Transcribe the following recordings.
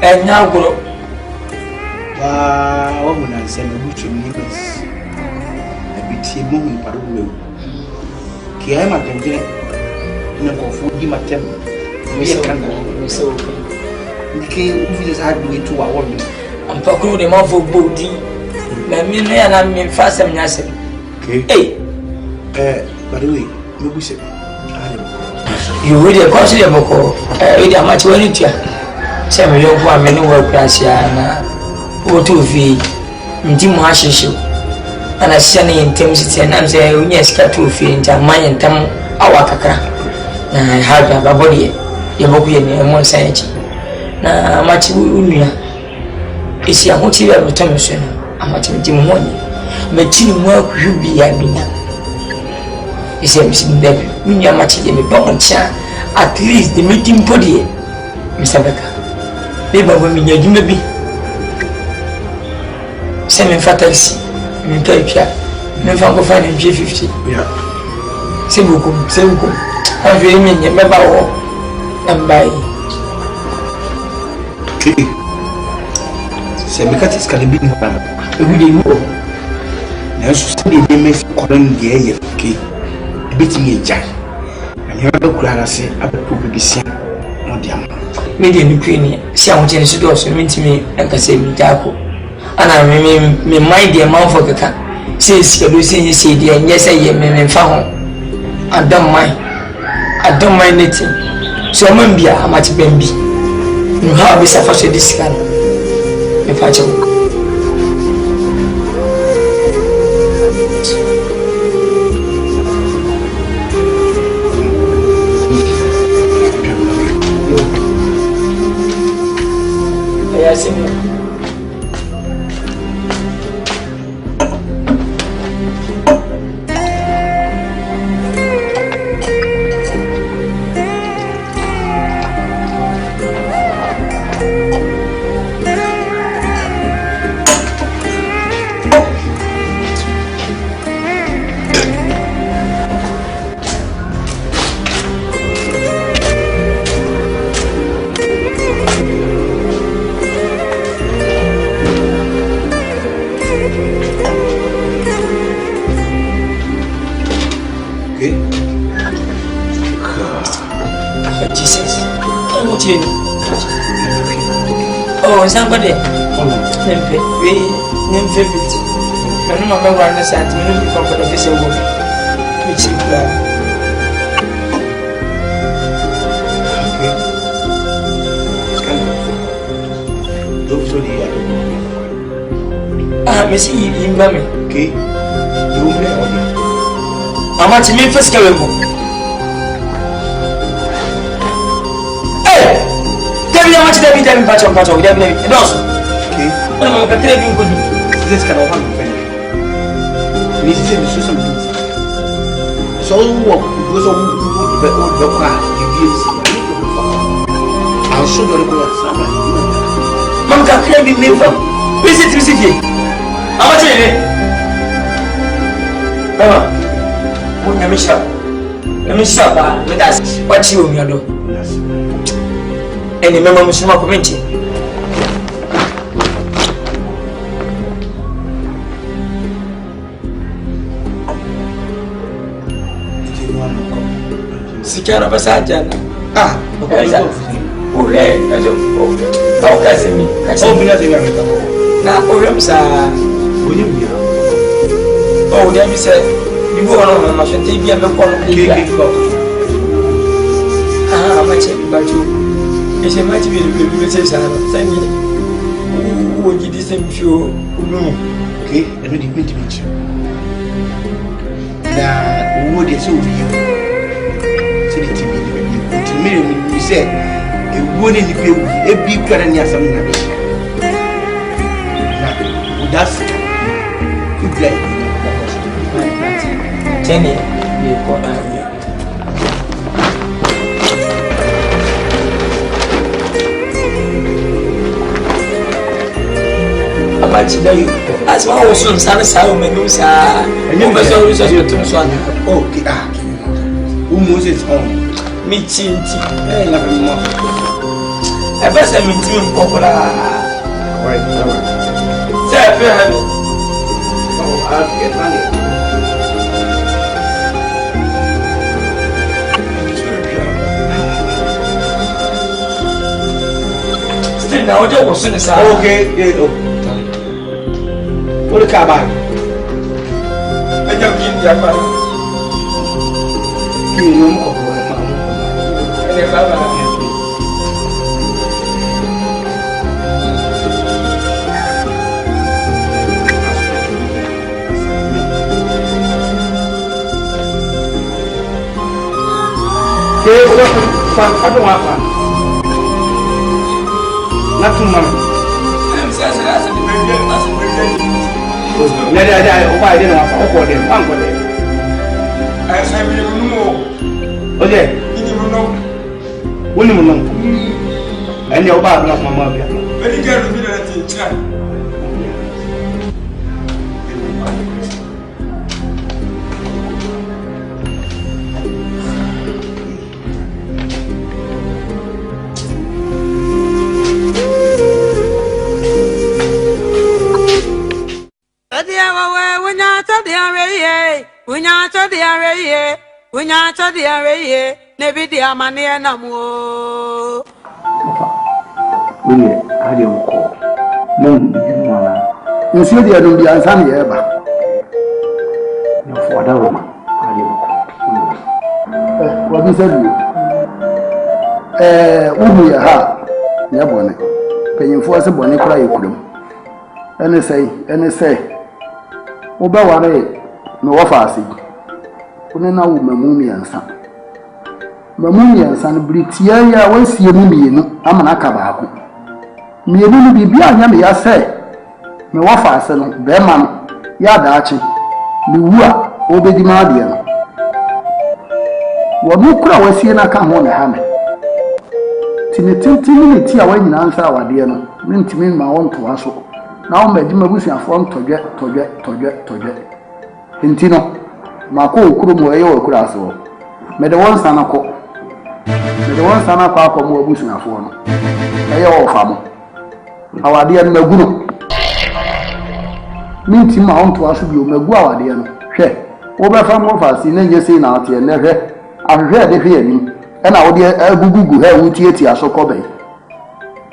And now go. Woman, I said, which neighbors. I be table in Paru. Kiama can get in a food, my temple. So, the king is hard way to our woman. I'm talking them off of body. And I'm fast and nasty. Hey, by the way, you wish it. You really consider Boko. I much well into Some young women work as Yana. What to be Tim Hashishu. And I send in Tim's and I'm saying, yes, cat to feed and my and Tam Awakaka. I have a body. You will be in one side. Now, much Unia is your motive of Thompson. I'm much Tim money. But you work, you be a mina. He says, Baby, when you're much in the bone at least the meeting body, Mr. Becker. Baby, when you may be. Semi fatality, Mikaika, Never find him G50. Yeah. Sebukum. Have you mean your member and by Semikatis can be really more. Now, they may calling the air, okay, beating a jack. And you have a crowd, say, I will be seen. No, dear. Medium Ukraine, Siam Genesis also mean to me and can say me Jaco. And I mean, mind the amount for the cat. Since you see, say, dear, yes, I am found. I don't mind anything. So, Mambia, how much baby? You have this affection this kind. If I tell you. Yes, oh, somebody. MPE, name favorite. My number one is at me from the official woman. Which you plan. Okay. Miss you, Mammy. Okay. How much me first go? How much they be done patch of we have it also. Okay. I'm going to good. This kind of one. This is some things. So, what goes on with the car? I'll show you the way. Mom can be made from visit. How much is it? Mama, let me shop. Let us what you do. And remember, Mr. Community. SIKA Basajan. Okay. Now, Oh, there you say, you go on a machine, take me a look on the ah, much about you. It's a much will say, send me. Would you listen to you? Okay, and we didn't meet you. Now, would you so you? Say it to me, you said, a wooden people, a big current, yes, I'm not. That's good. Jenny, you call me. You as my own son, Salome, and you must always have your two sons. Okay, who moves its own? Me, Chinty, nothing more. I best have been doing popular. Right, say, oh, I'll get money. Still, now, I was soon as okay, what a car back. I don't give you a man. You know, and if I don't want nothing, man. I'm saying that's a let I why didn't want to offer them one for them. I said, we don't know. Oh, yeah, you know, we don't know. And your bad luck, my mother. Very good to be that teacher. Never the Amania Namo. We had your call. No, you see, the other be Asante ever. No, for that woman, had your call. What is it? We are Yabone, paying for us a bonnet cry. And say, Obawane, no offers. Now, Mammy and son. Mammy and son, Britia, I will see a mummy, I'm an Akabaku. Me will be beyond Yammy, I say. Me wafa son, Berman, Yadachi, Miwa, Obedi Mardian. What no crowd was seeing I come on a hammer. Tinity, I went in answer our dear, meant to mean my own to us. Now, Medima was a front to get. Intino. Mako kurumu eyo kuraso me de won sana ko mo abusu na fo no eyo ofa mo awade no magunu minti ma on to aso bi o magu awade no hwe wo be fa mo fa si na je sei na ate ne hwe ahwe de hwe ani e na wo de agugugu ha wuti eti aso ko be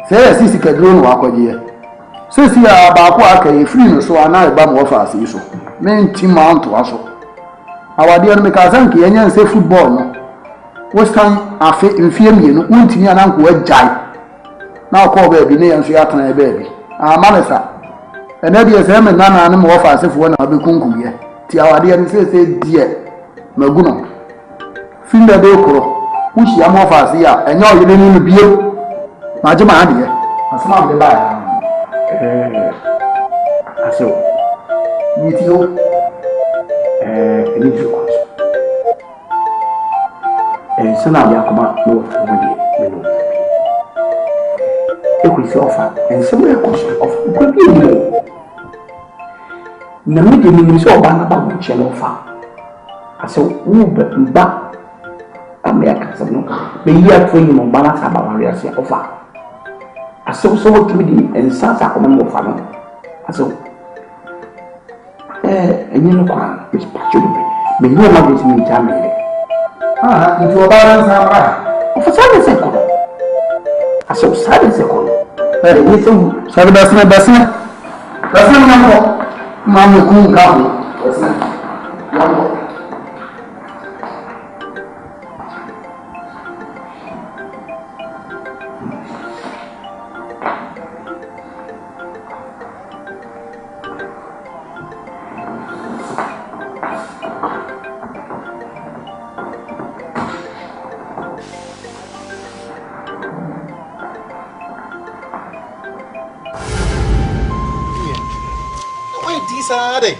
se sisi kadro no akwaje sisi ya ba ko aka e free no so ana e ba mo fa si so minti ma on to aso awade no mekazanke enya nse football no wostan afi mfiem ye no untini ananko agjai na ko ba bi ne yanso yatana e ba bi amanesa ene de se me nana ne mo fa asefo na be kunkuye ti awade no se die maguno finda de koro wushi am fa ase ya enya oyele ni bio maje ma ade asema de ba aso nitio any difference. And son of Yakoma, no money, no. If we offer, and somewhere cost of good more. Namidi means all about which an offer. I saw Uber back Americans, no, the year 20 on balance about Maria's offer. I saw so to me and Santa Common Farm. I saw. And you know, Miss Patchouli, may you have this in Germany. Into a balance of a silent second. I saw silent second. With some Sabbath, that's not Mama kun ka. Yes na. Sade.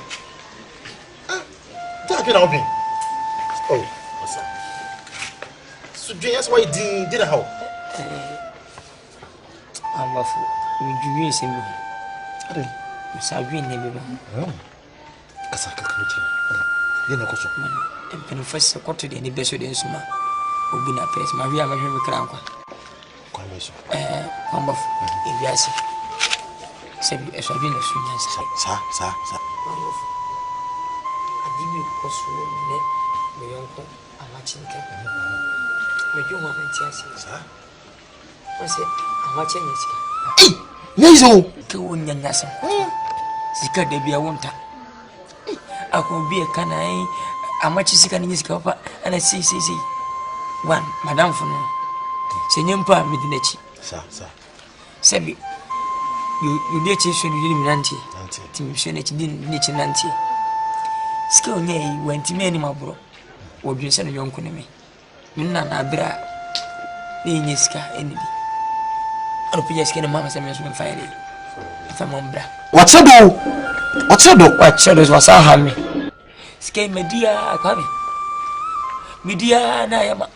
Take it out. Oh, what's up? So, that's why did how? I'm off. You use him. Ade. Sabine never. Oh. Asaka Kamuti. You know, Coach. And first, a quarter in the best of the summer. Obuna face, Maria, my home crown. Come off. If you ask. Say, as I've been a swing, sir. I give you because my uncle, I'm watching. But you want to tell sir? I said, I'm watching this. Yes, oh, go on, young Nasa. Sika, there be a wonder. I could be a canine. I'm watching Sika in his cover, and I see. One, Madame Fono. Senyumpa Midinachi. Sir. Sebi. You did chase when you didn't nanti. Tim Shenich didn't niche nanti. Skill nay went to many my bro. Or you send a young conemy. Nana Abra. Niska, any. I'll be just getting mamma's amusement fire. If I'm on bra. What's a do? What shadows was I have me? Skate Media, come. Media, Nayama.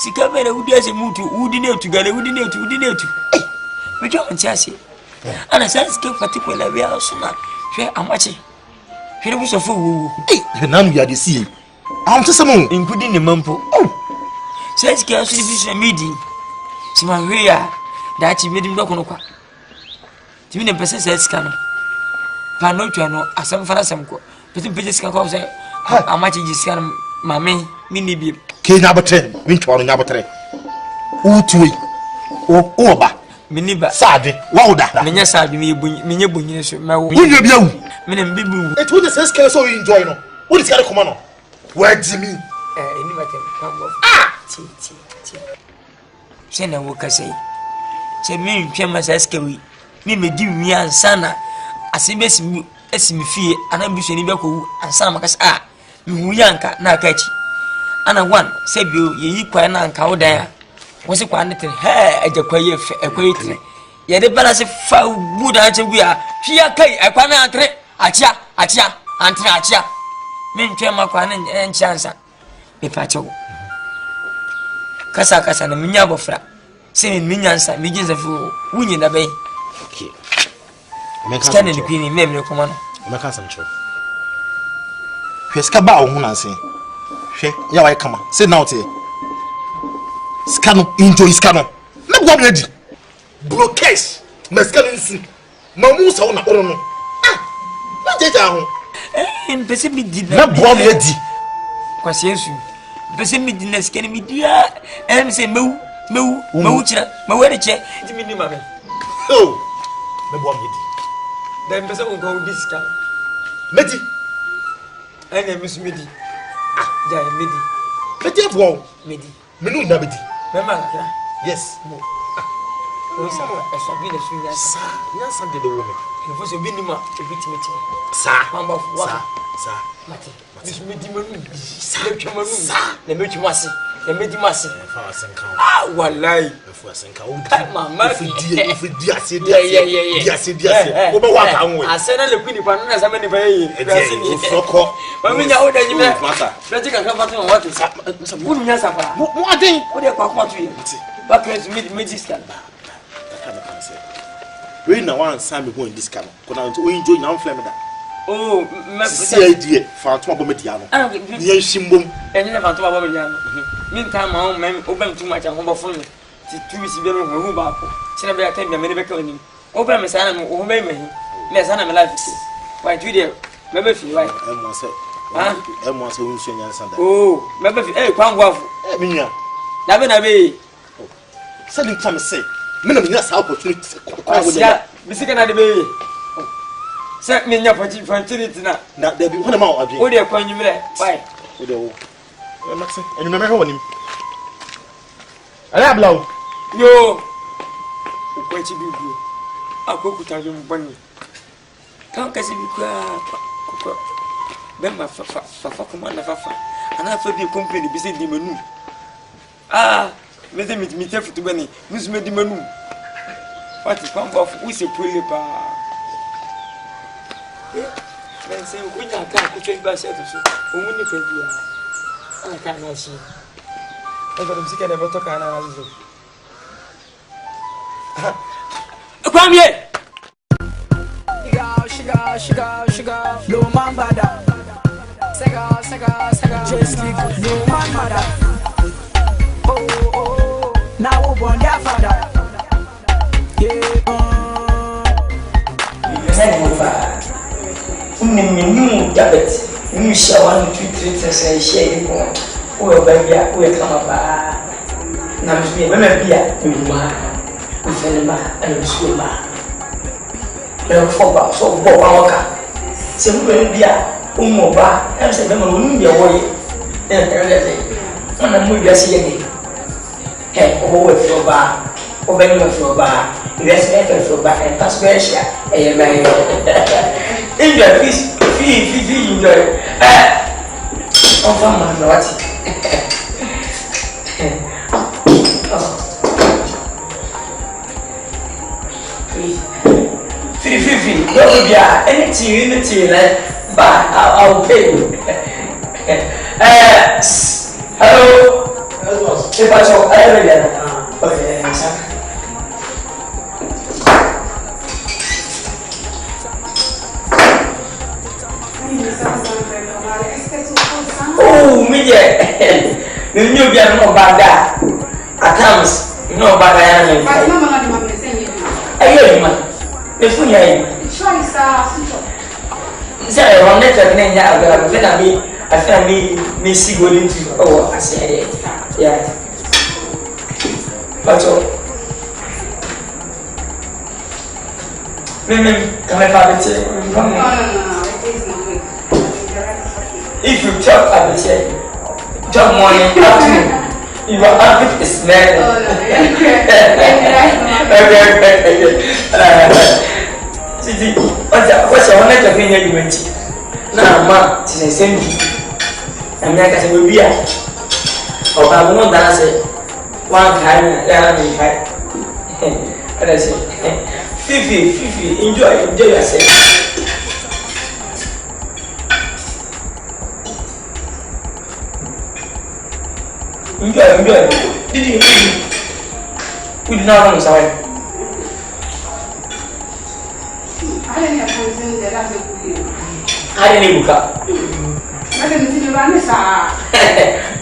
Sika mena wudi ase mutu wudi ne together wudi ne tu me jo antiase ana sense ke particular we are so na hwe amache hwe bu so fo wu nanu ya de see am tse mo including ne mampo oh sense ke aso bi so medi si ma hwe ya da chi medi ndo kono kwa timi ne pese sense ka no pa no twa no asem fara asem ko pese sika ko se amache ji sika mame mini bi Kenya Batre, Winchon Nabatre. Utui, Oba, Miniba, Sadi, Wauda, Minya Sabi, Minya Bunis, my William, Minim Bibu. it would the scale so enjoy. What is that command? Where do you mean? Send a worker say, say me, Chamas Escawi, me give me and Sana, as he makes me fear, and ambition in Baku, and Samakas are, Muyanka, na catch. Ana one say you kwa na nka wo dan wo se kwa ne ten ajakwa ye fe ekwaitire ye de balance fa buda che bua hwia kai ekwa na atre achia antre achia me ntwe makwa na enchansa me pacho kasa na minya bofra se minyansa mijinza fu wunyi na ben okay scan ni kwini me koma no me ka sam cho hweska ba wo hu na nse ya wai kama say now te scano enjoy scano na go am ready broadcast me scano nsu mamu sa na oro no na jeja ho pese mi di na go am ready kwase ensu pese mi di na scano mi dia say mewu chira mewu de che ti mi ni ma me oh na go am ready then pese ko go dis scano medi ene mismedi ja medi medi bo medi menu na medi mema kra yes o sa so bi na sunya sa ya sa de woman e fo so bi ni ma e bi timiti sa mamba fu wa sa mati mismedi manu sa le twa manu na me twa mase na me di mase fa asenka ah wallahi fa asenka o mama di ase o be wa ka nwe asena le kwini pa no na sama ni pa yi o froko mami nya o da nyime na tika ka fatu wa to sa wunu nya safa mo aden o de kwa kwa tu yi ba press medi scan we na one time go in this camera ko na we enjoy na flame da oh see idea fatu abo media no ni enshimbom enye na fatu abo media no min time ma mem obam too much ho bofun me ti tu si be me hu ba ko sina be atem me ne be ka onim obam me sana me ho be me me sana me life why do there me be fi why mo se unsu nya sanda oh me be fi kwangwafo minya na be say the time say Me na me nya sa opportunity. Asia, bisika na de be. Se me nya opportunity na. Na there be one ma o adwe. O de kwa nyimre. Why? O de wo. Maxi, enyu me ho nim. Ala ablaw. Yo. Kwa chi bibu. Akokuta jo mbani. Kan kasi bi kwa bemba fa kuma na fa ana fa bi company bi se di menu me se mi te futu bani musu me di menu what is pamba fu se pole pa ben se ku nya ka ku twe ba se to so o mu ni ka bi ana ka na shi e ba msike na boto ka na zo kwamie Sugar, no man bada. Sega, just click, no man bada. Oh, now we born their father. Yeah, new diabetes. You share 1, 2, 3 things and share it. Oh, baby, we come up. Now, women be at you, and school. For about so Boba. Some will be a Umoba, and say, them will be away. And I'm moving a city. Hey, over for bar, over for bar, investment for bar, and pass Russia. Amen. Enjoy, please, fee, enjoy. Oh, come on, what? Fifi, don't be anything, but I'll pay you. Hello. If I talk, I already okay, oh, me, the new girl, no bad. Attempts, no bad. If we say, I'm not talking about I feel me see going to I say, yeah. But come if you talk, I will say, talk morning, afternoon. You are happy to smell. What's your next opinion? You mentioned now, ma, it's the same. I'm like I will be a or I will not dance one time. And I say, Fifi, enjoy yourself. Enjoy. Did you? We did not run sorry. I didn't have something that I didn't even book up. I didn't see you run this.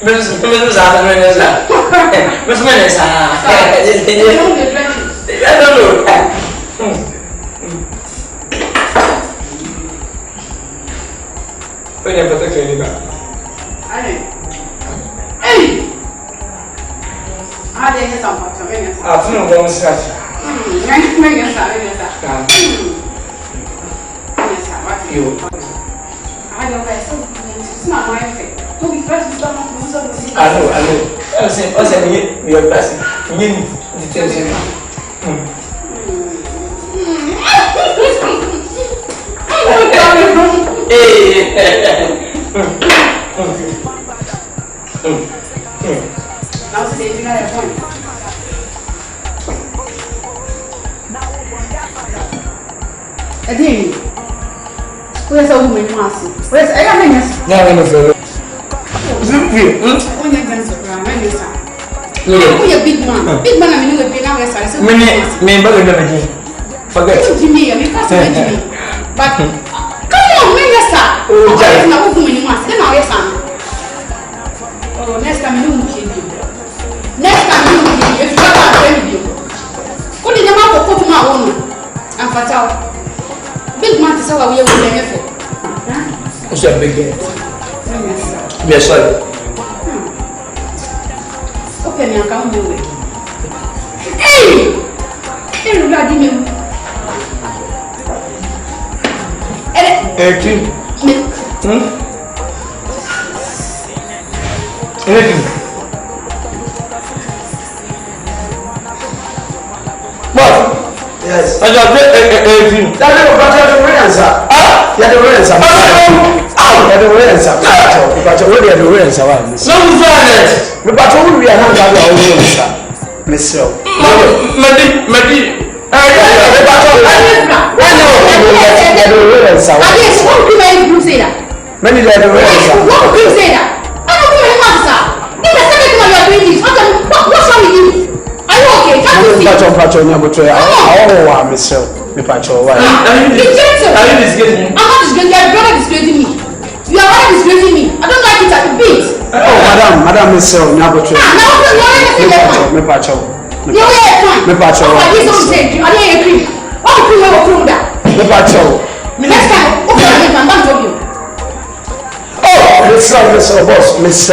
Miss I don't know. Put your protector in the I didn't some of them. I don't know what's that. I don't know. It's not my fault. To be first, it's not I know. I said, we are passing. You need detention. Now, say, you got a point. Again, where's a woman? Where's I got minutes? No. You're a big man. Big man, I mean, you're now. Forget Jimmy, and you can't Jimmy. But come on, Minister. Oh, I'm not woman you must. Then I'll son. Oh, next time you will kill you. Next time you will kill you. If you have a friend, you put in the mouth of put my own and fatal. Big man is how we are with effort. What's your big game? Yes, sir. Open your account. Hey! 18. What? Yes. I got 18. That's the answer. Yeah, the answer. Yeah, the answer. But you already have the answer. No, but we are not going to answer. Miss Medi. Many days the answer. What do you say that? I don't know the answer. If the second time you are doing this, what's wrong with you? Are you okay? Can't you see? Patron, you're betrayal. Oh, Miss Me Patron, why? Are you disgracing me? I'm not disgracing you. Your brother disgracing me. You are already disgracing me. I don't like it at the beat. Oh, Madam Miss you're betrayal. Me Patron. You're fine. Me Patron. What is what you say? Are you a cream? What cream will prove that? Me Patron. Next time, okay, I'm going to tell you. Oh, Miss boss, Miss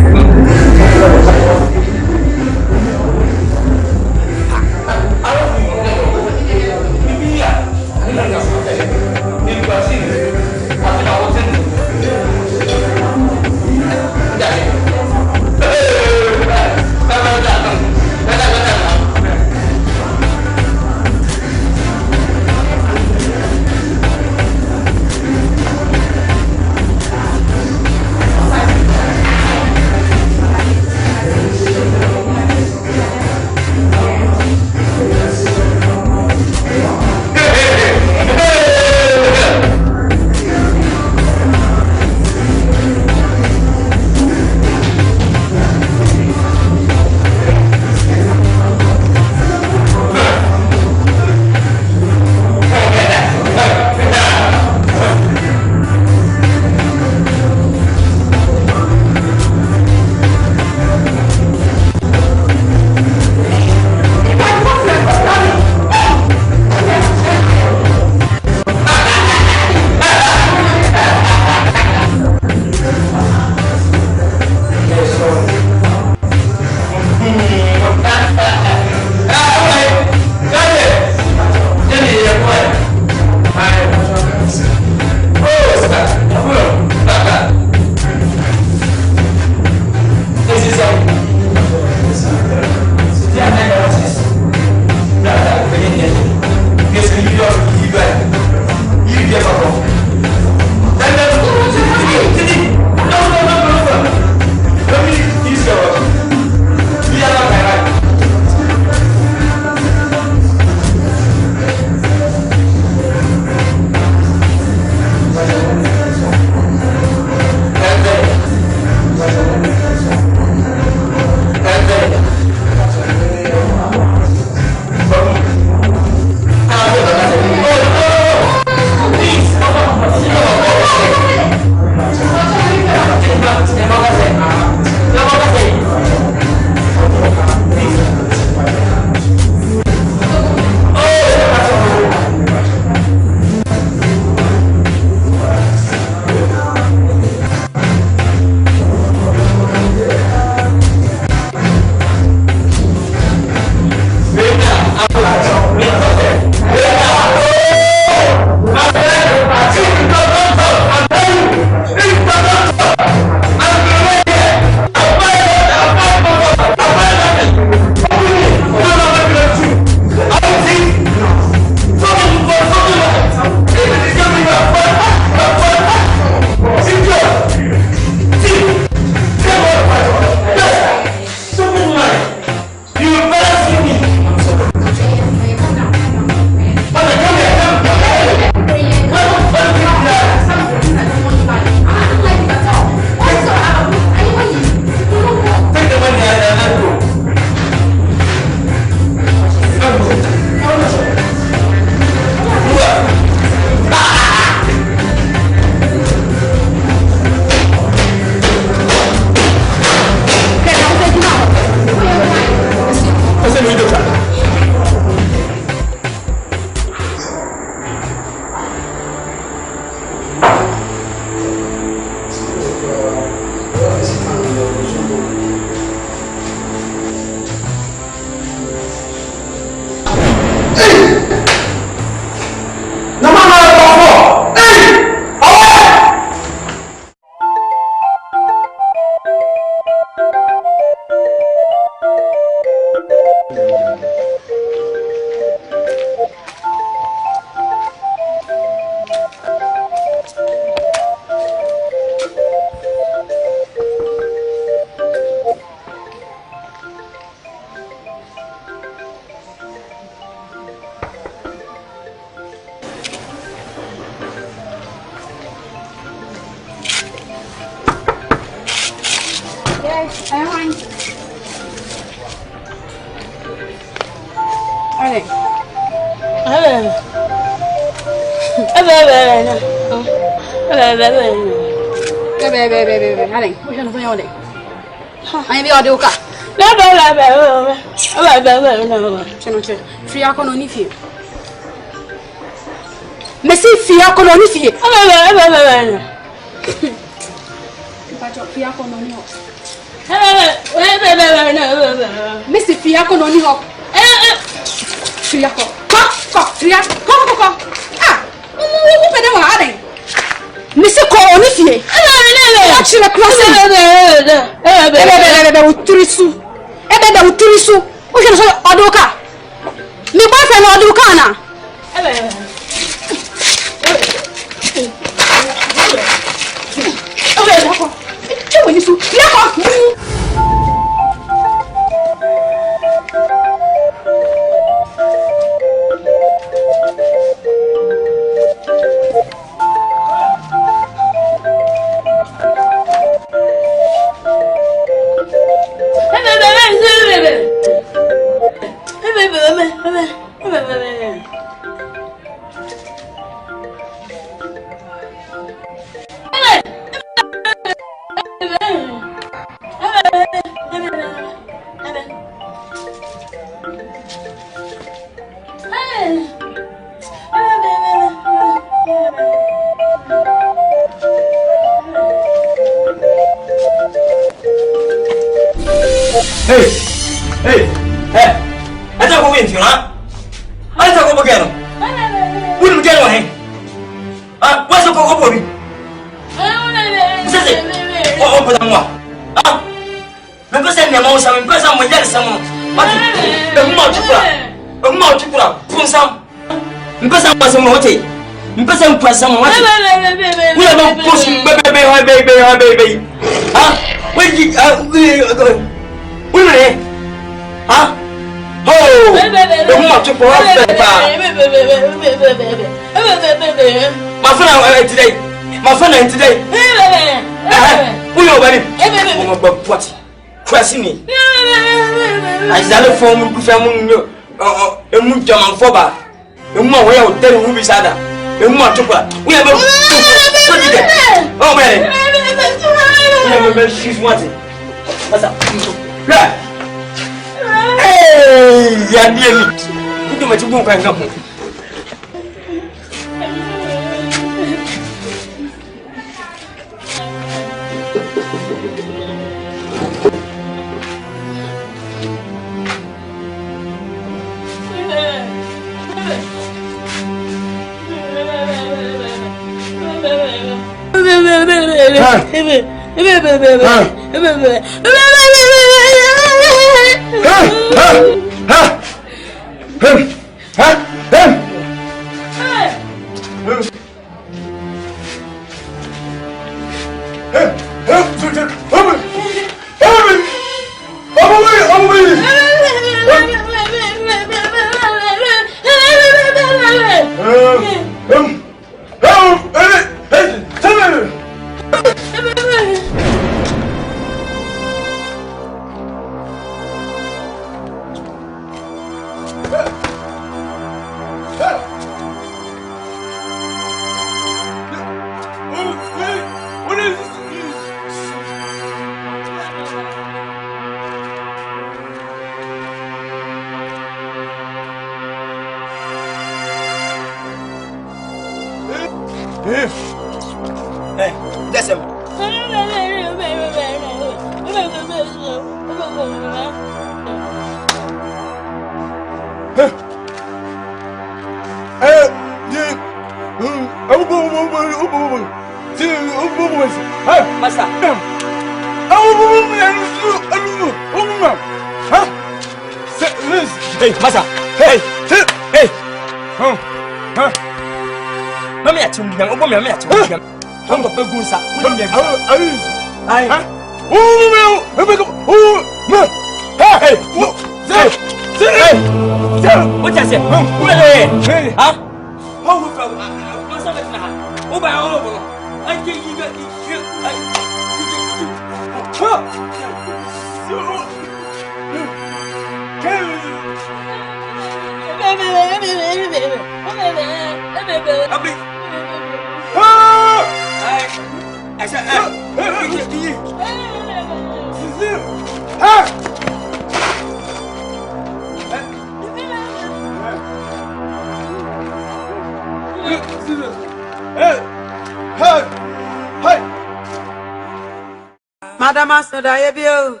Madama Sodaye Bio,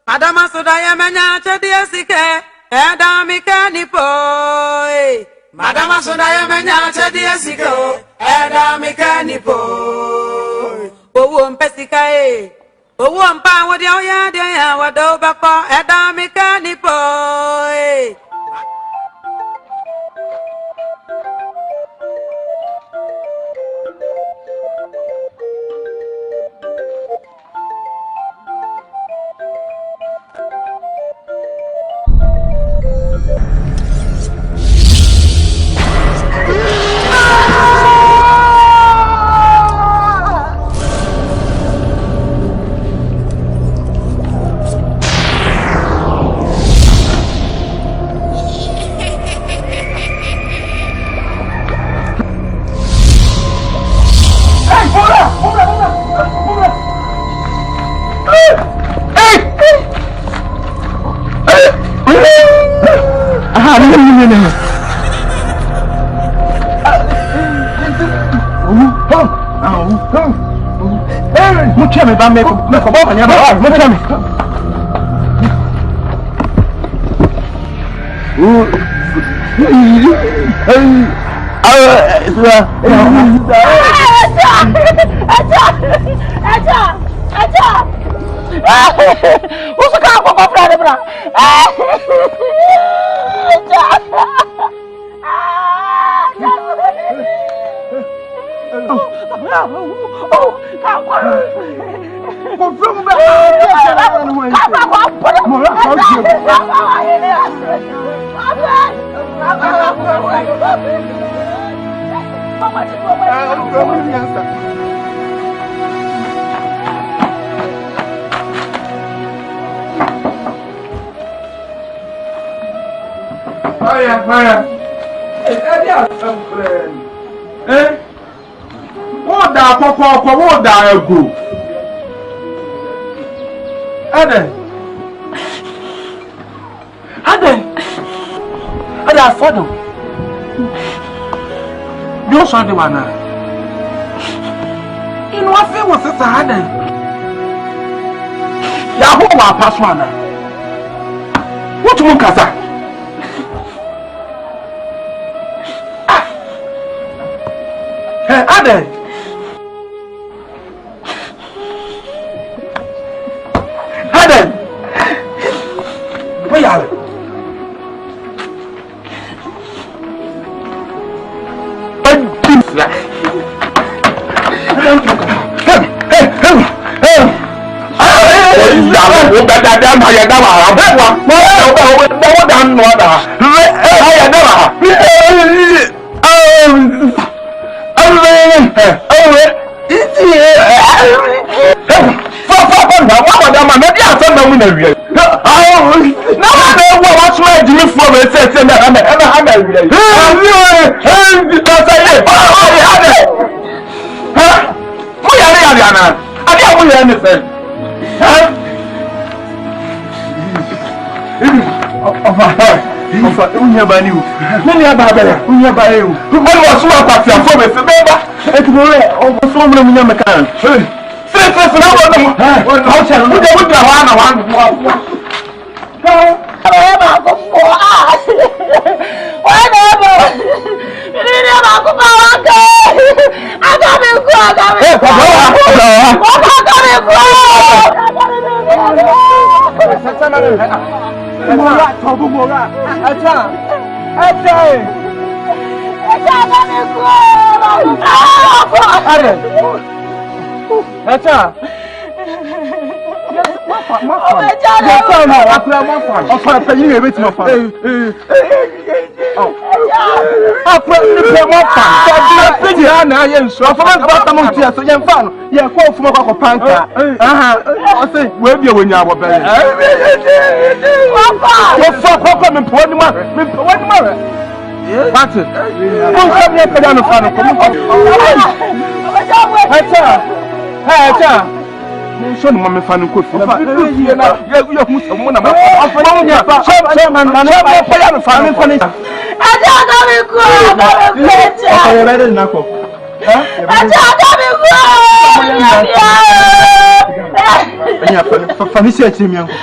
Madama Sodaye Manya Chadia SIKA, Edamika Nipo, Madama Sodaye Manya Chadia SIKA, Edamika Nipo, OWUO Pesika, OWUO Mpa, what your yard, what Dobako, Edamika Nipo. Me va me como mañana muéstrame What da papa what da go? Ada fodo. You saw the one. In what way was it Ada? Ya ho wa pass one. What mo kasa? Ada. Where are you? Unya bani u. Nani ababela? Unya bae u. Bani wasu apati afo be se beba. Etibore o so mna munya mekan. Se na wo no. Ho cha no. Uja wuda wa na wa. Ba ko ko ah. Wa na ba. Ni ba ko ba wa ka. Aga me ku aga me. Ko Mora, tobu mora. Acha. Acha. dia na ye nso afọ ba ta mo tia so ye mfa no ye kwa ofuma kwa panka aha o se we bia wonya abo bele papa wo kwa me po ni ma what won come here for no fa no come ha so no me fa no ko fi na ye hu so mo na ma afọ nya so man pa ya no fa no fa ni Aja ga mi ku o ko ready na ko Aja ga mi ku anya fa ni se achiri mi anko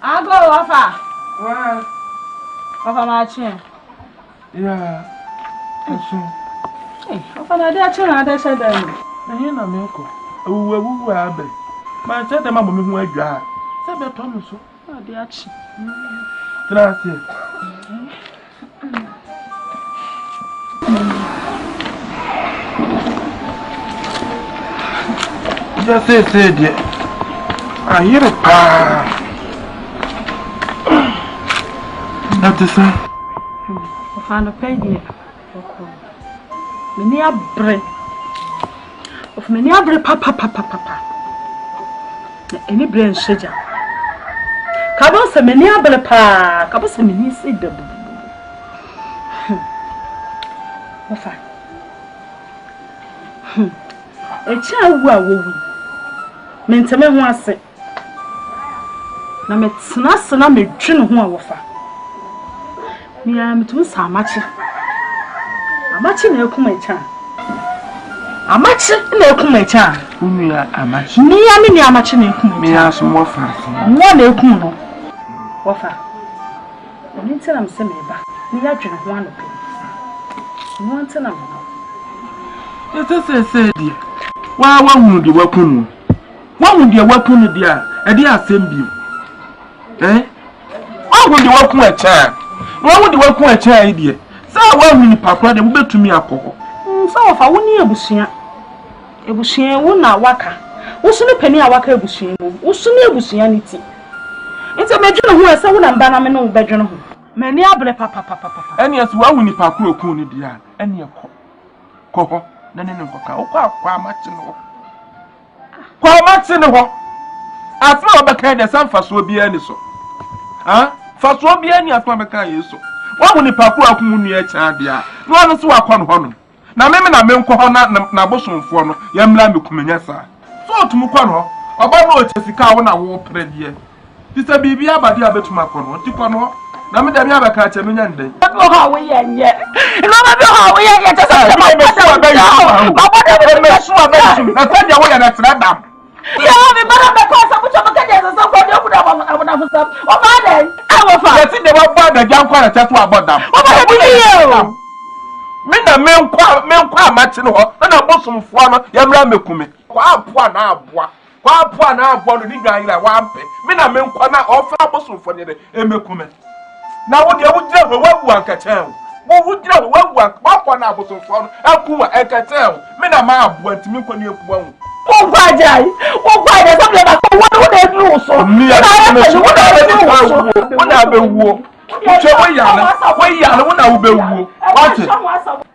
Ago wafa. Wafa ma chi. Yeah. Eso. Wafa na dia chi na da she da ni. Na na me ko. Awuwu abe. Ma che dem abo me hu adwa. Se be to no so. Na dia chi. Gracias. Ya sei dia. Aí pá. That's it. Wafa no pay dia. Meni abre. Of meni abre papa. Any brain shaja. Kabo se meni abre pa. Kabo se meni se de. Wafa. Echi awu awowi. Menteme ho ase. Na metena na medwene ho awofa. Mia metu sa amachi. Amachi na ekuma echa. Amachi na ekuma echa. Unu ya amachi. Mia me ni amachi na ekuma echa. Mia so mo fa. Nwa na ekuma no. Wofa. Oni ntena mse meba. Ni ya dwene ho anope. Nwa ntena me. Ese dia. Wa hunu de wakunu. Wa hunu de wakunu dia. E dia asem bi. Wa hunu de wakunu echa. Wa hunu de wakunu echa e dia. Sa wa hunu papa de wo betumi akoko. Sa wofa woni ebusua. Ebusua wo na waka. Wo so ne pani awaka ebusua mu. Wo so ne ebusua ni ti. Nti medwene ho ese wo na mba na me no bedwene ho. Mani abre papa. Eni asu wa hunu papa okun ni dia. Eni ko na ne nkoka kwa amachi no kwa amachi no asma obeka de sanfaso bia ni so faso bia ni asma beka yeso wa hu ni paku akun nu e cha bia no anu so akọ no ho no na meme na me nkọ ho na bosomfo no ya mla me kumenya sa so otum kọ no oba no ochesika wo na wo pre die tisa bibia abade abetum akọ no tikọ no na me da mi abeka cha no nyande no ha we yenye no ma be ha we yenye tesa me so abeyi baba me so abeyi na sadia wo ya na tradam ya me bara be ko sa mucho maka de so ko de obuda fusa o ma de awo fa ya ti de wa ba da jan kwa na tetu abodam o ma de ye me na me nkwa amachi no ho na bosomfo no ya mra mekume kwa apoa na aboa no ni gwan ira wa ampe me na me nkwa na ofa bosomfo ne de emekume na wo de wo gira wo wawu ankachen wo gira wo wawu akwa na bosomfo no akuwa enkachen me na ma aboa ntimi nkwa ne ekuwa hu o gwajai so le ba ko wo de duru so mi ya wo na be wuo uche wo ya na wo na wo be wuo wate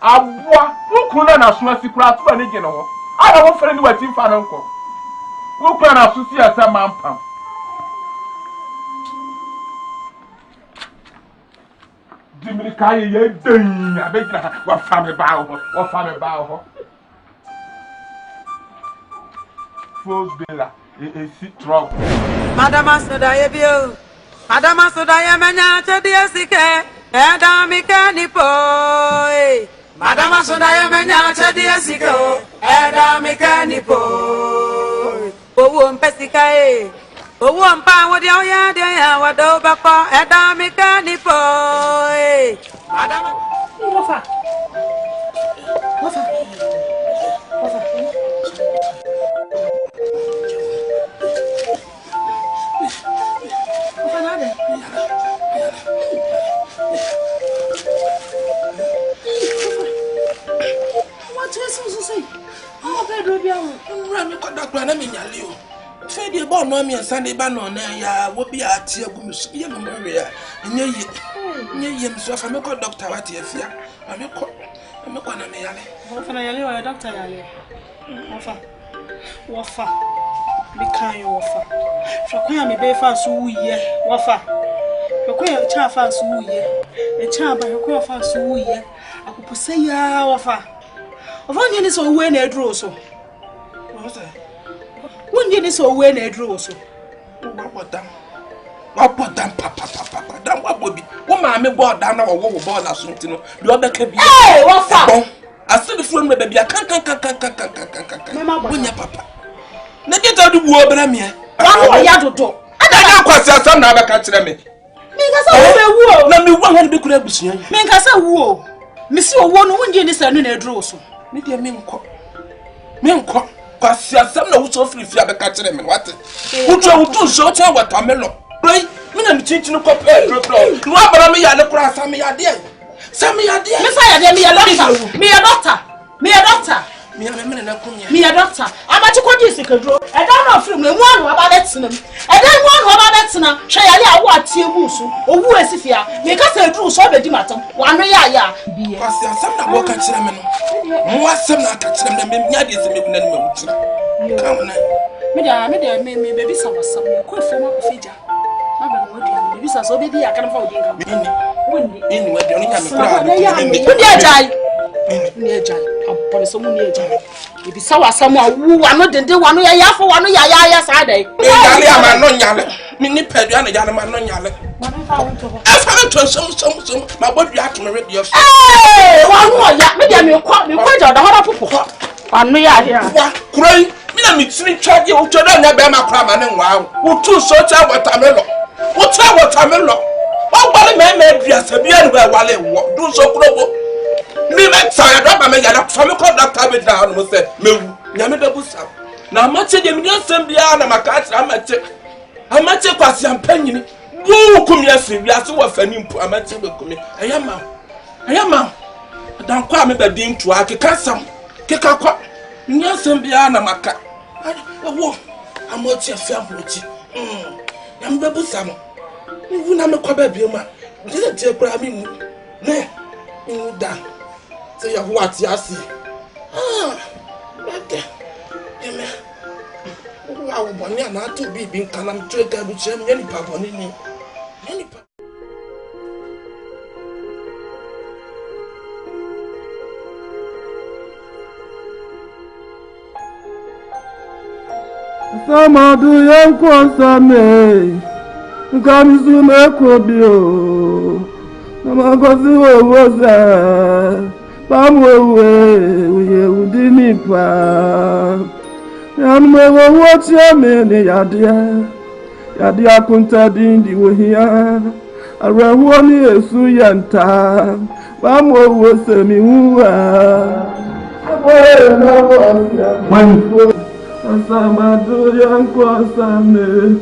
aboa nkuna na so asikura to ani gene ho ara wo fere ni wati mfa no nko wo kura na so si asa mampam dimiri kai ye den abegina wa fa me ba ho Fos bela e si trouble Madama soda ye menya chedi SIKA eda mikani po Madama soda ye menya chedi SIKA eda mikani po OWUO mpe SIKA OWUO mpa wodi oya de ya wado bako eda mikani po Madama Oh, bedroom, I'm a doctor and I'm in your leo. Fede born on me and Sunday Bannon, ya will be a tear goose, young Maria, and near you, so if I'm a doctor at your fear, I'm a corner. What for a doctor? Wafa. Be kind, Wafa. Shaquia me be fast, woo ye, Wafa. Shaquia cha fast, woo ye, a child by your fast, woo ye. I could say, ya, Wafa. Of onion is so when I draw so. What's that? One yen is so when I draw so. What damn, papa, damn, what would be? What mammy bought down our wall ball as soon to know. You are the cabin. Hey, Wafa! I said the phone, baby, I can't, when your papa. Let get out the war, but I'm here. I don't know. I don't question some never catch them. Make us a let me 100 could have been. Make us a woo. Monsieur one yen is a new draw so. Maybe a minko. Because some no so free if you have a catch them. What? Who told to show what I'm mellow? Right? I'm teaching a couple of people. No, but I'm a cross. Some me idea. Me a doctor. Me a doctor. I'm at a quadricycle draw. I don't know from the one about that cinema. I don't want about that cinema. Shall I what you or who is here? Because I drew so the dimatum. 1 year. Because there's some that walk at them. What's some that catch them? Maybe come on. Me baby, some quite from a figure. Maybe so be I can afford you. Anyway, the only time near Jai, upon some near Jai. If you saw someone who are not the one ya for 1 year Saturday. I'm not yelling. Mini Pediana Yanaman non yelling. I found some, my body had to marry your face. Hey, 1 more yet, maybe you caught me quite out the hot. 1 year here. Crying, me sweet child, you to learn about my crime and wow. Who too search out what I'm in. What's what I'm in law? What man made yes, a beer where while it do so global. Me make sorry, drop my yellow from a doctor with down was said, Yamada Busa. Now much of them yes and beyond my cats, I'm at a pass and penny. Who come yes, we are so offending to a matter with me. I am, I don't call me the ding to Aki Cassam. Kick a quack. Yes and beyond a maca. I'm what your family. I'm the Busam. You will not come back, didn't you grab me? Nay, you done. Say what you see. Right there. Amen. Wow, Bonnie, not to be being calm, trade with him, any papa on me. Any papa. Some do young consame. Come to make obio. Some was there. Pamwe we didn't pa. And we will watch your men, Yadia Kunta Dindi were here. Around 1 year, Suyanta. Pamwe was a miwa. Sama do young consame.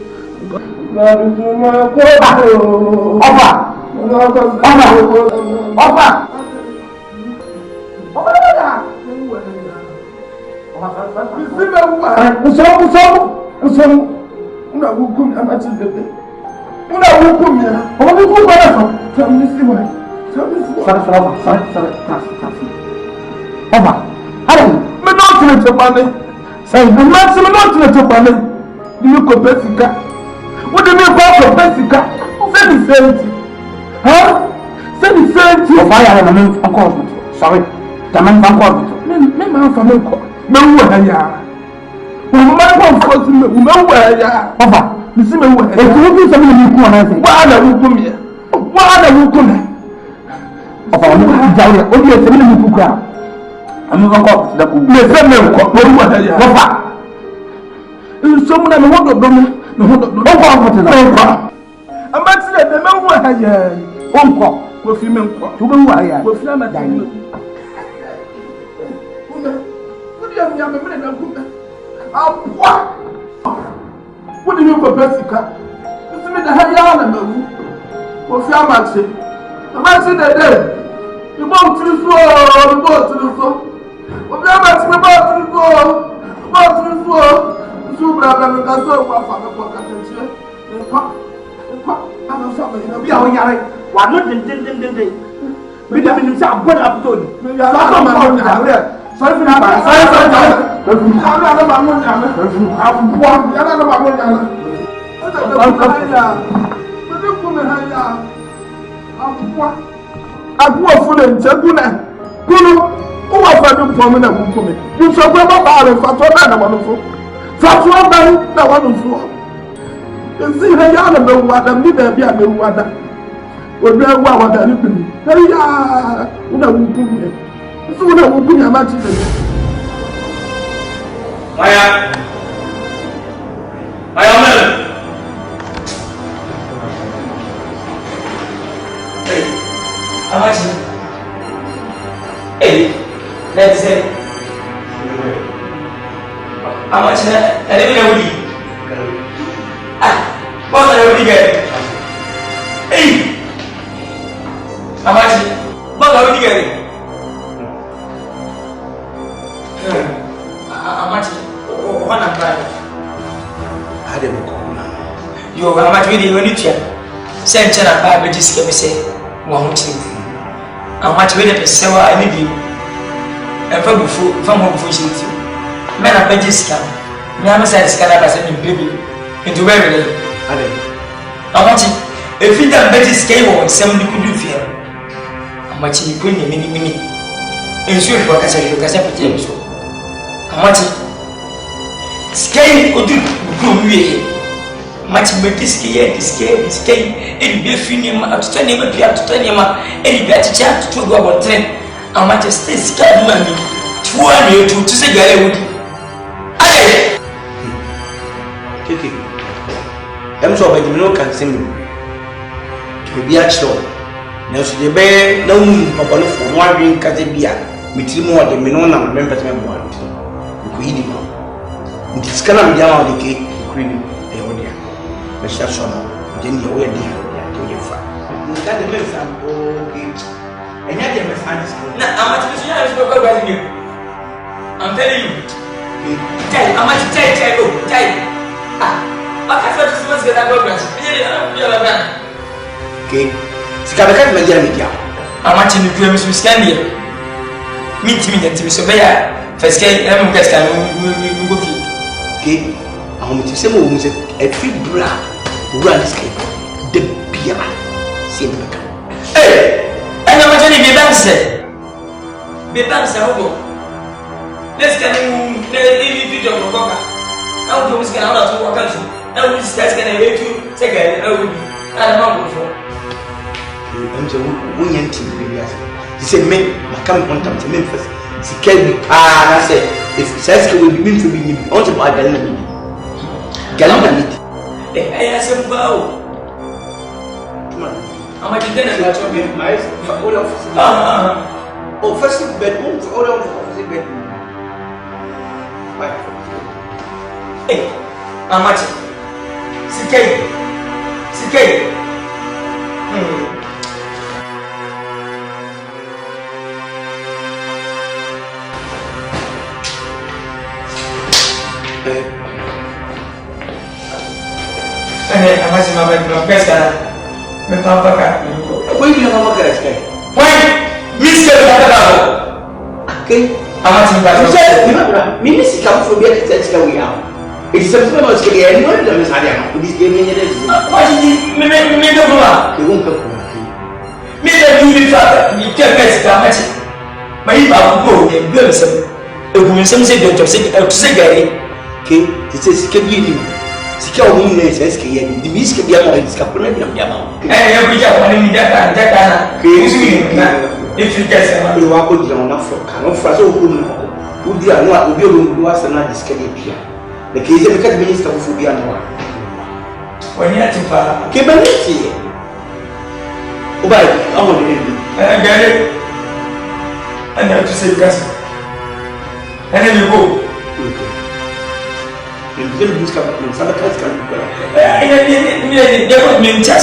What do you mean about Pessica? Say the same. Huh? Say the same. Of I am an uncle. Sorry. The man from Corvito. Men from Milko. No way. When my one calls him, no way. Papa, you see me. If you do something, you come and say, why are you coming here? Why are you coming? Papa, only a 7 minute program. I'm not going to the Papa. Someone I want to do. No, I'm not saying the man who has a home with female to go wire with Lama Daniel. What do you have a minute of good? What do you mean for Pessica? It's me the Hayana with Yamachi. The man said that day, you want to the floor, you go to the floor. You shall go about it for another one of you. That's one man, that one of you. You see, the young know what I'm neither be a new one. We'll be a while that you can. Hey, I will do it. So I will bring a match. My honor. How much? Hey, let's say. How much? I don't know. What are you getting? Hey, how much? What are you getting? How much? One and five. I don't know. You are much really when you check. Send China Bible just give me say, one thing. How much will it say? I need you. And from home before she with you. Men are pages scam. Never said scam as a baby into very little. How much if you don't bet his game or somebody could do fear? How much you put in mini in sure for Cassandra Cassandra? How much scale could do me? Much better scale, and be feeling up to 20 minutes, up to 20 minutes, and better chance to go about 10. How much is this scale money? 200 to say, Gary. Aye, Kiki. I'm so bad, you know, can sing. To be at show. Now, so the bear, no papa for one drink, Catabia, with him more than Menona, members of one. Queen, it is kind of down the cake, Queen. Mr. Sona, then you were there to your father. That the best okay. And yet, you must understand. Now, how much is you? I'm telling you. Tell how much tell. I can't just get that progress. Okay. Sika me dia media. How much in the premise we scan here? Meet me that to so bear. First, I'm going to go. Okay. I'm going to say, every bra. Run escape the beer. See the back. Hey, I know what you need. Be dancing, let's get him. Let's do your work. I will just get out of work. I will just get a way to take it. I will be. I don't know. I'm so winning to be as he said, men, I come on time to Memphis. She can be. I said, if Saska will be meant to be on to buy Galana. I asked him about. How much did I got your mice for all of oh, first bedroom for all of the bedroom. Hey, how much? CK. I must remember my best. My papa got why do you have a guy? Why? Mr. Okay, I must remember. Minister comes from the church we are. It's something I was getting anyone that is having this game. What did you make of that? You won't come from me. That you father, you can't get that. My go and build some. The woman some say to say, okay, it says, can you? Sika umune seske yedi dibiske bia mo diska pona bia ma ya bija wani mi data na kusu na if you guys are you wa ko dira na fro kan no fra so ko no ko dira no obi o do asa na diska de bia le ke je ka de diska fu bia no wani ati fa ke baniti o bai amo de ni gare ana to say gas ana mi go ele busca sabe que esse cara ele deu mentira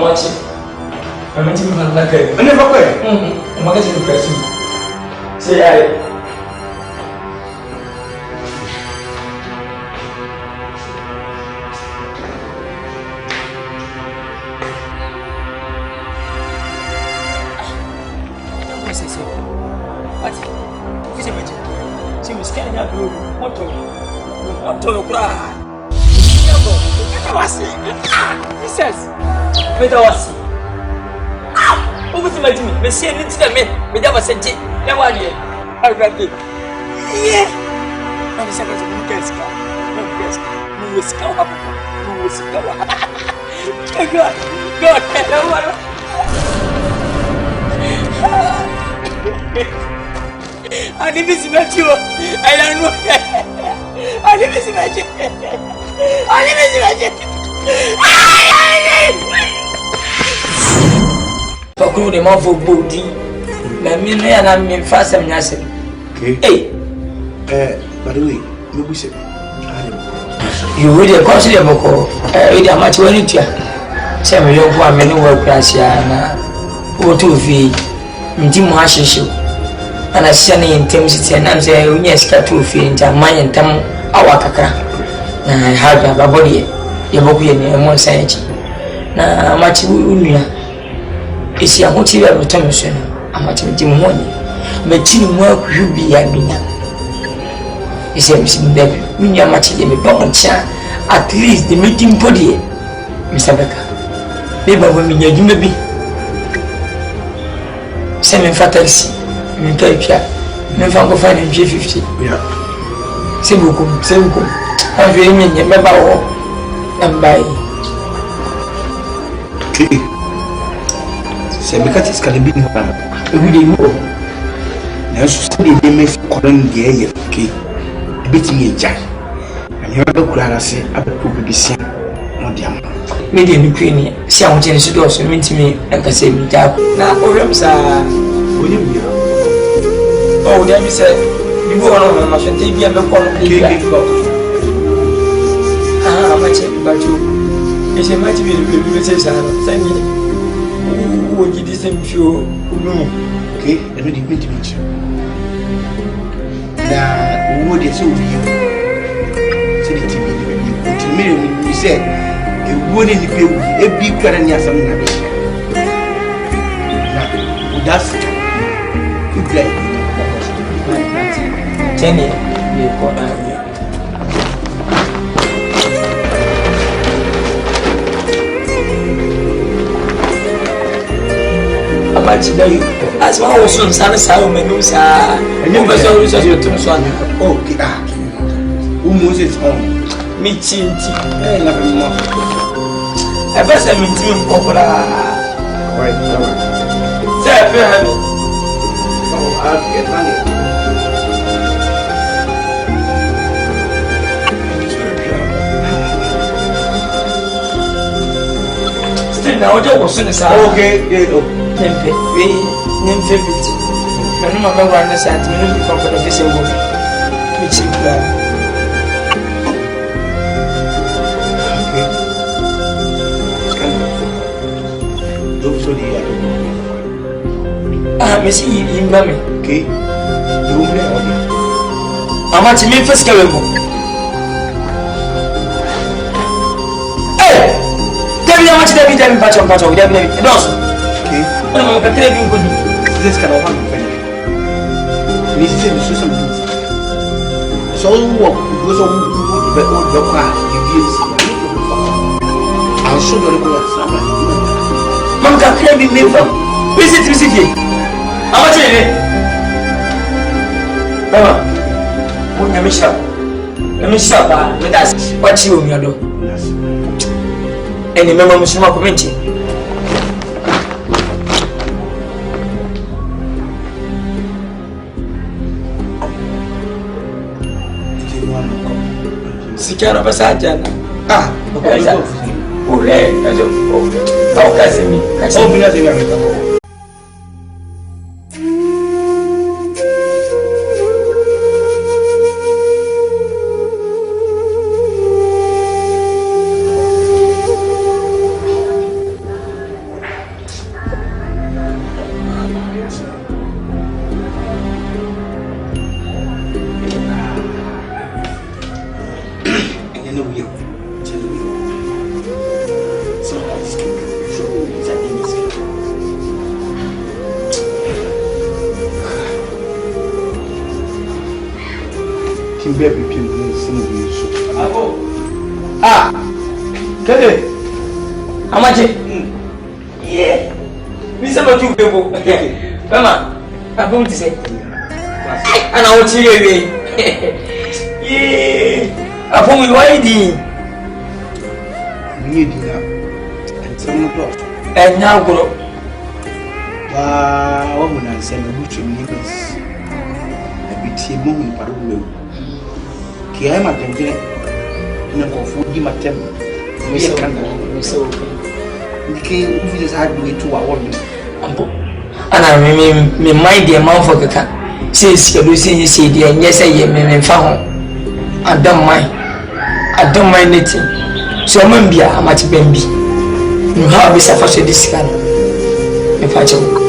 watching. I'm meeting you like a. I never play. I'm going to press you. Say, I. Monsieur, you tell me, we never said it. Never again. I read it. Yeah. I'm saying, no guess, no risk, no risk. God, I didn't miss you. I don't know. I didn't miss you. I didn't miss you. Pakuru de man for body. Na mi no ya na mi fa sem nya sem. Okay. By the way, you be say. You really consider boko. We dey match when you tia. Say me yo kwa me no work asia na. Wo to fi. Ndi mo ahihye. Ana sia na intensity na say unya ska to fi nta man ntam awa kakra. Na ha ga body ye boku ye ne mo sanchi. Na match unua. Esi ahoti ya rotomso no amati mdimu moni mechini mwa kubi ya mina esi msimu bebe mini amati ye me bon cha at least the meeting podi misabeka beba wo minya djuma bi se me fatalisi me toipia me fango fa ni 50 yeah c'est beaucoup envie minya meba wo ambai okay. Se mekati skalibi ni hana ebude wo na so se de mes kolon de ye ke ebetimi eja ani ba kura na se abepo bibisia no diam me de ni kwini si awon je ni so do so mi ntimi enka se mi ja na orem sa oni bia oh dem mi se bi bo no ma so te bia me ko no ke ah ma che ba ju e se ma ti bi se sa no sa ni wo gidi sem fio unu okay eno di binti binti na wo de so wi se di timi ni timi mi se e wo ne ni pe e bi kwara ni asam na be na udas ku play teni ye ko na amachi da you as one was on sana sa o menu sa enyo be so so to so ana okay Moses on mi chinti na be mo e be se mi ti mpopora right say fe ha mi oh I get money still now just was on sa okay yeah Nempe, we nempe bit. Manu mama wana santi, manu bi kompo na fese wo. Mi chikla. Okay. Don't so dia. Ah, me si imba me. Okay. You me odi. Amati mi fese kawe mo. Eh! Debi amati debi pacho, debi. Dos. Okay. Ano ka tire bin ko di. This kind of one friend. Ni se mi so mi. So wo go so be o do kwa di games. I'll show you the way. Mam ka tire bin me fam. Visit ye. Amati ne. Mama. Wo nyamisha. Nyamisha ba, me das. Wachi o mi ado. Yes. Eni mama musuma komenti. Sikara pasajana. Ah, okay. Ure, kajo. Au kasemi. Oh, bila sema mimi. know you. So that's true. Tim baby people some of you so. Ah. Kede. Amache. Yeah. We some of you people. Mama, I'm going to say. And I will tell you. Yeah. I found why the we did and 7 o'clock. And now go. Wow, woman and send a butcher neighbors. I be tea moon in Paru. Kiama can get in a food my temple. We so we came with his hard way to our woman. And I me mind the amount for the cat. Says you see, and yes, I am found. I don't mind anything. So, Mambia, I'm at Bambi. You have a sufficient discount. If I joke.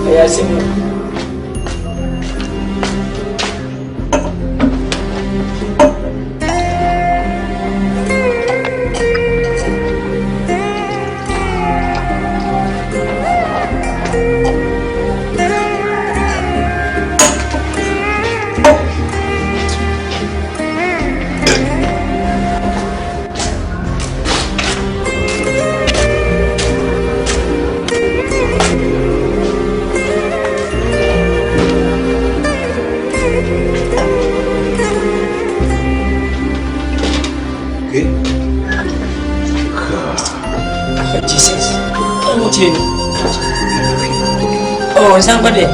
Yes, Jesus. Oh, somebody.